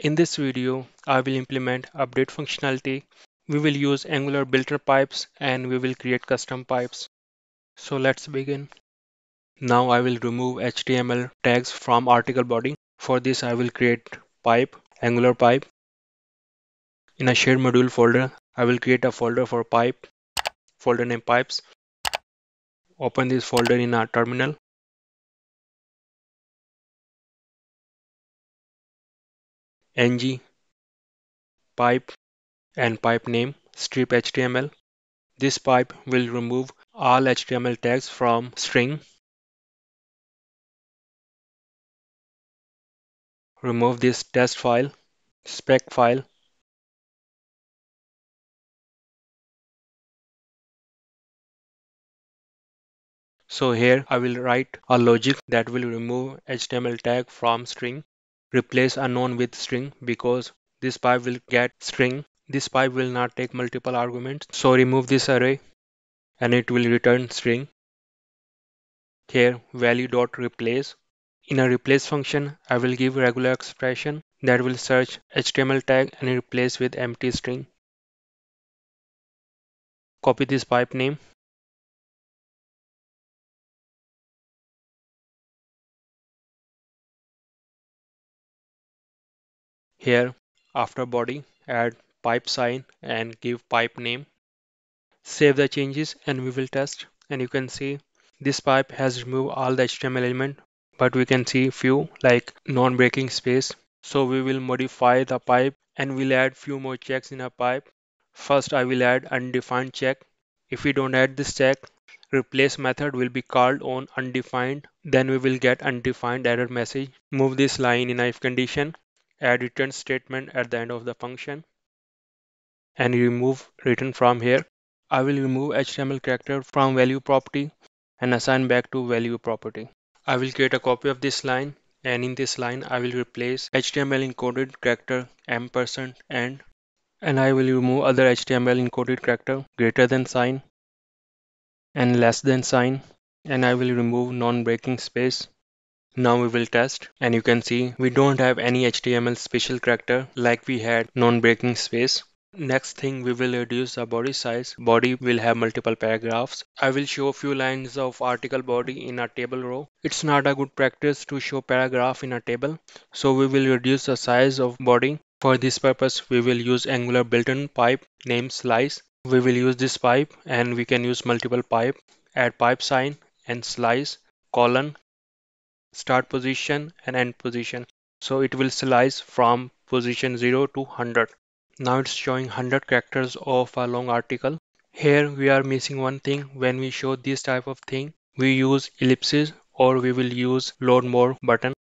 In this video, I will implement update functionality. We will use Angular builder pipes and we will create custom pipes. So let's begin. Now I will remove HTML tags from article body. For this, I will create pipe, Angular pipe. In a shared module folder, I will create a folder for pipe, folder name pipes. Open this folder in our terminal. ng pipe and pipe name strip HTML. This pipe will remove all HTML tags from string. Remove this test file, spec file. So here I will write a logic that will remove HTML tag from string, replace unknown with string because this pipe will get string. This pipe will not take multiple arguments. So remove this array and it will return string. Here value dot replace. In a replace function, I will give regular expression that will search HTML tag and replace with empty string. Copy this pipe name. Here after body, add pipe sign and give pipe name. Save the changes and we will test. And you can see this pipe has removed all the HTML element, but we can see few like non-breaking space. So we will modify the pipe and we'll add few more checks in a pipe. First, I will add undefined check. If we don't add this check, replace method will be called on undefined. Then we will get undefined error message. Move this line in if condition. Add return statement at the end of the function and remove return from here. I will remove HTML character from value property and assign back to value property. I will create a copy of this line and in this line I will replace HTML encoded character ampersand and I will remove other HTML encoded character greater than sign and less than sign and I will remove non-breaking space. Now we will test and you can see we don't have any HTML special character like we had non-breaking space. Next thing we will reduce the body size. Body will have multiple paragraphs. I will show a few lines of article body in a table row. It's not a good practice to show paragraph in a table. So we will reduce the size of body. For this purpose we will use Angular built-in pipe named slice. We will use this pipe and we can use multiple pipe. Add pipe sign and slice colon start position and end position. So it will slice from position 0 to 100. Now it's showing 100 characters of a long article. Here we are missing one thing. When we show this type of thing, we use ellipses or we will use load more button.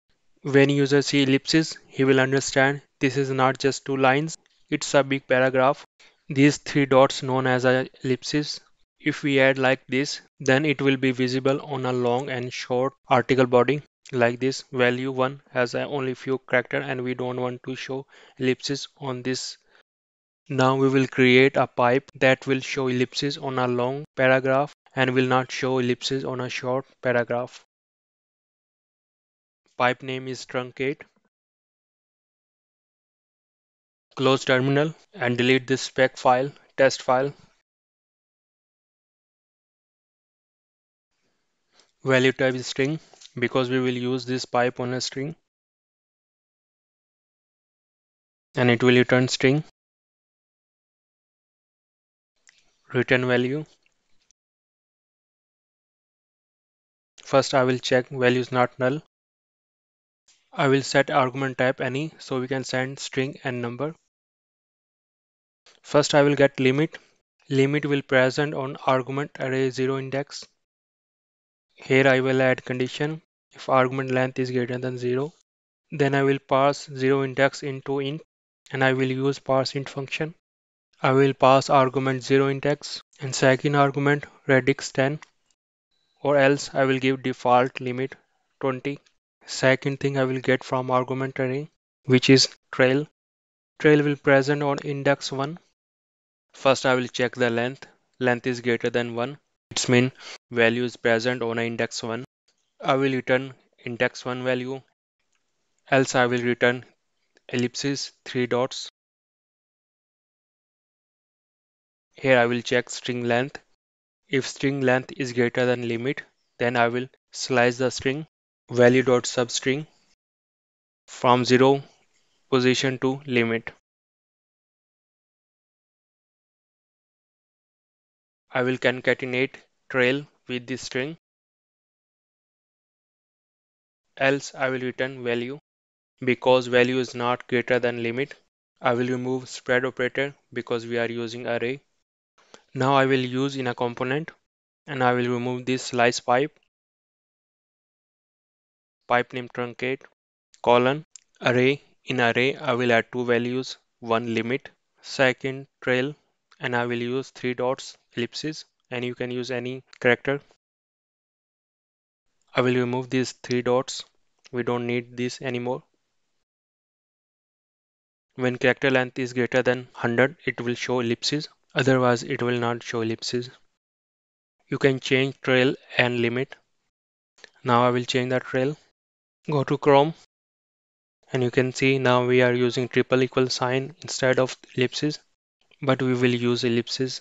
When user see ellipses, he will understand this is not just two lines, it's a big paragraph. These three dots known as a ellipses. If we add like this, then it will be visible on a long and short article body. Like this, value 1 has only few character and we don't want to show ellipses on this. Now we will create a pipe that will show ellipses on a long paragraph and will not show ellipses on a short paragraph. Pipe name is truncate. Close terminal and delete this spec file, test file. Value type is string because we will use this pipe on a string and it will return string. Return value. First I will check value is not null. I will set argument type any so we can send string and number. First I will get limit. Limit will present on argument array 0 index. Here I will add condition if argument length is greater than 0. Then I will pass 0 index into int and I will use parseInt function. I will pass argument 0 index and second argument radix 10 or else I will give default limit 20. Second thing I will get from argument array which is trail. Trail will present on index 1. First I will check the length. Length is greater than 1. It's mean value is present on a index 1. I will return index 1 value else I will return ellipses, three dots. Here I will check string length. If string length is greater than limit, then I will slice the string value.substring from 0 position to limit. I will concatenate trail with this string, else I will return value. Because value is not greater than limit, I will remove spread operator because we are using array. Now I will use in a component and I will remove this slice pipe name truncate, colon, array. In array, I will add two values, one limit, second trail, and I will use three dots, ellipses, and you can use any character. I will remove these three dots. We don't need this anymore. When character length is greater than 100, it will show ellipses. Otherwise, it will not show ellipses. You can change trail and limit. Now I will change the trail. Go to Chrome and you can see now we are using triple equal sign instead of ellipses, but we will use ellipses.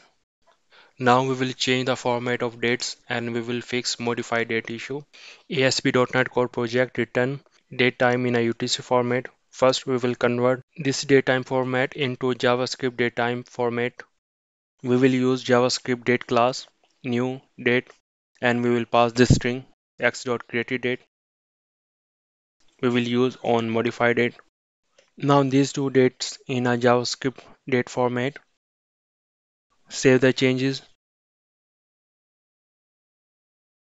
Now we will change the format of dates and we will fix modify date issue. ASP.NET Core project return date time in a UTC format. First, we will convert this datetime format into JavaScript datetime format. We will use JavaScript date class, new date, and we will pass this string x.createDate. We will use on modify date. Now these two dates in a JavaScript date format. Save the changes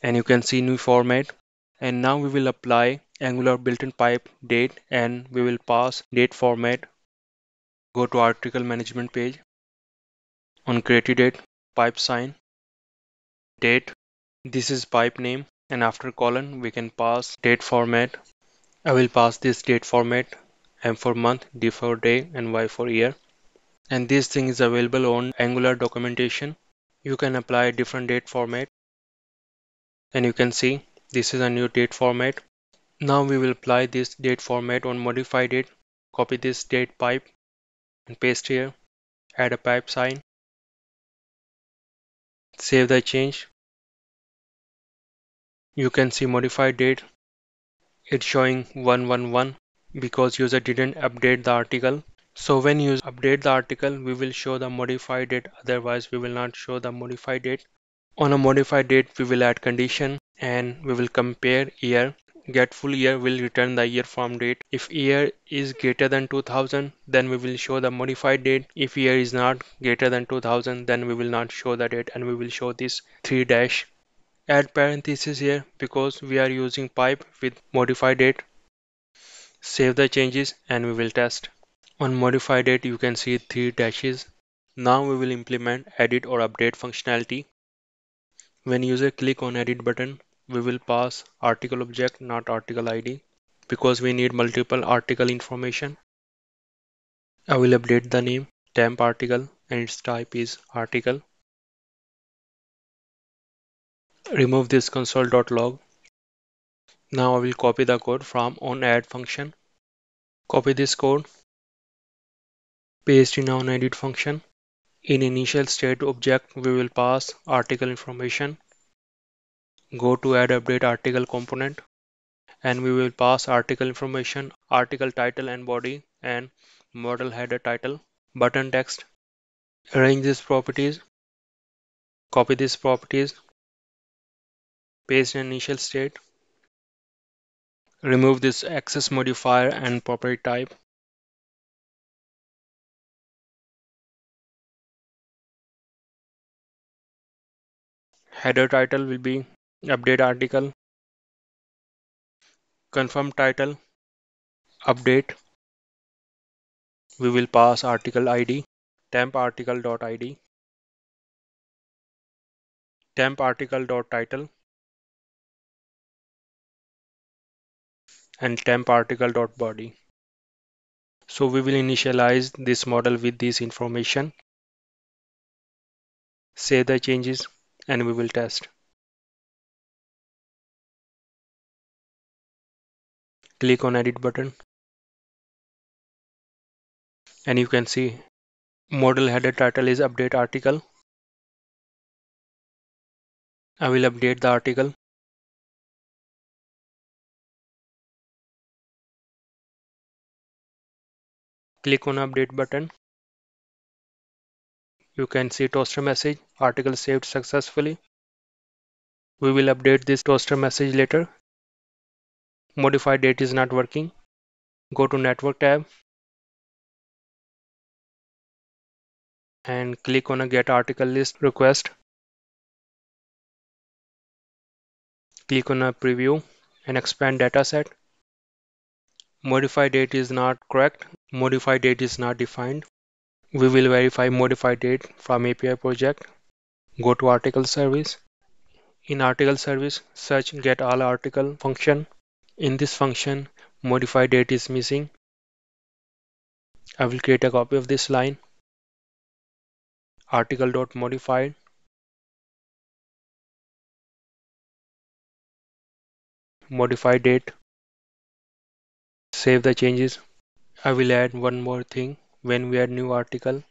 and you can see new format. And now we will apply Angular built-in pipe date and we will pass date format. Go to article management page. On createDate, pipe sign, date. This is pipe name and after colon we can pass date format. I will pass this date format, M for month, D for day and Y for year. And this thing is available on Angular documentation. You can apply different date format and you can see this is a new date format. Now we will apply this date format on modify date. Copy this date pipe and paste here. Add a pipe sign. Save the change. You can see modify date. It's showing 111 because user didn't update the article. So when you update the article, we will show the modified date. Otherwise, we will not show the modified date. On a modified date, we will add condition and we will compare year. Get full year will return the year from date. If year is greater than 2000, then we will show the modified date. If year is not greater than 2000, then we will not show the date and we will show this 3 dash. Add parenthesis here because we are using pipe with modified date. Save the changes and we will test. On modified date, you can see three dashes. Now we will implement edit or update functionality. When user click on edit button, we will pass article object, not article ID, because we need multiple article information. I will update the name temp article and its type is article. Remove this console.log. Now I will copy the code from onAdd function. Copy this code, paste in onEdit function. In initial state object, we will pass article information. Go to add update article component and we will pass article information, article title and body and model header title, button text. Arrange these properties, copy these properties, paste in initial state, remove this access modifier and property type. Header title will be update article, confirm title, update. We will pass article ID, temp article.id, temp article.title and temp article.body. So we will initialize this model with this information, save the changes and we will test. Click on edit button. and you can see model header title is update article. I will update the article. Click on update button. You can see toaster message, article saved successfully. We will update this toaster message later. Modify date is not working. Go to network tab and click on a get article list request. Click on a preview and expand dataset. Modify date is not correct. Modify date is not defined. We will verify modify date from API project. Go to article service. In article service, search get all article function. In this function, modify date is missing. I will create a copy of this line. Article.modified. Modify date. Save the changes. I will add one more thing. When we add new article,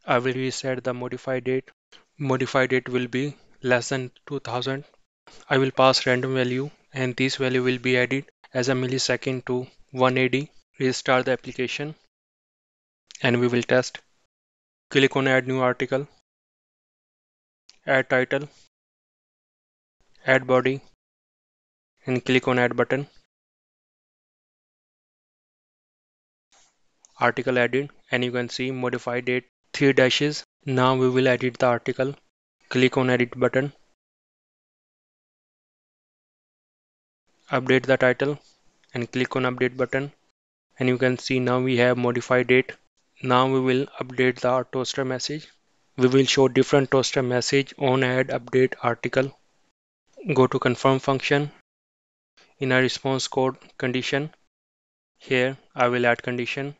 I will reset the modify date. Modify date will be less than 2000. I will pass random value and this value will be added as a millisecond to 180. Restart the application and we will test. Click on add new article, add title, add body and click on add button. Article added and you can see modify date 3 dashes. Now we will edit the article. Click on edit button. Update the title and click on update button and you can see now we have modified date. Now we will update the toaster message. We will show different toaster message on add update article. Go to confirm function. In a response code condition, here I will add condition.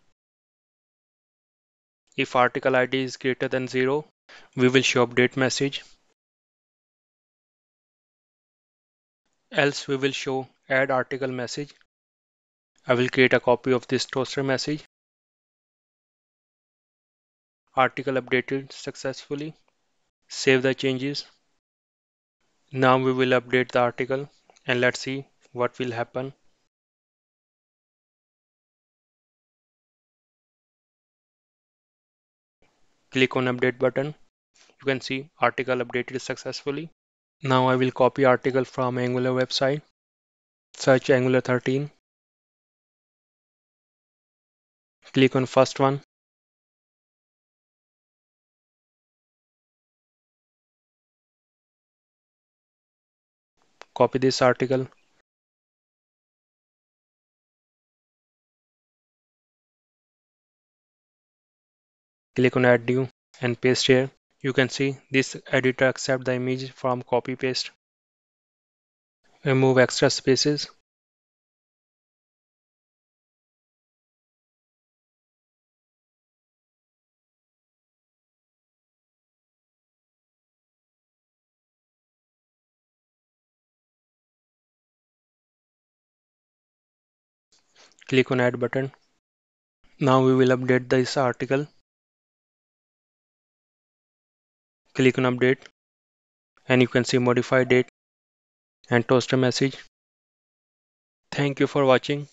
If article ID is greater than 0, we will show update message. Else we will show add article message. I will create a copy of this toaster message. Article updated successfully. Save the changes. Now we will update the article and let's see what will happen. Click on update button. You can see article updated successfully. Now I will copy article from Angular website. Search Angular 13. Click on first one. Copy this article. Click on add new and paste here. You can see this editor accept the image from copy paste. Remove extra spaces. Click on add button. Now we will update this article. Click on update and you can see modify date and toaster message. Thank you for watching.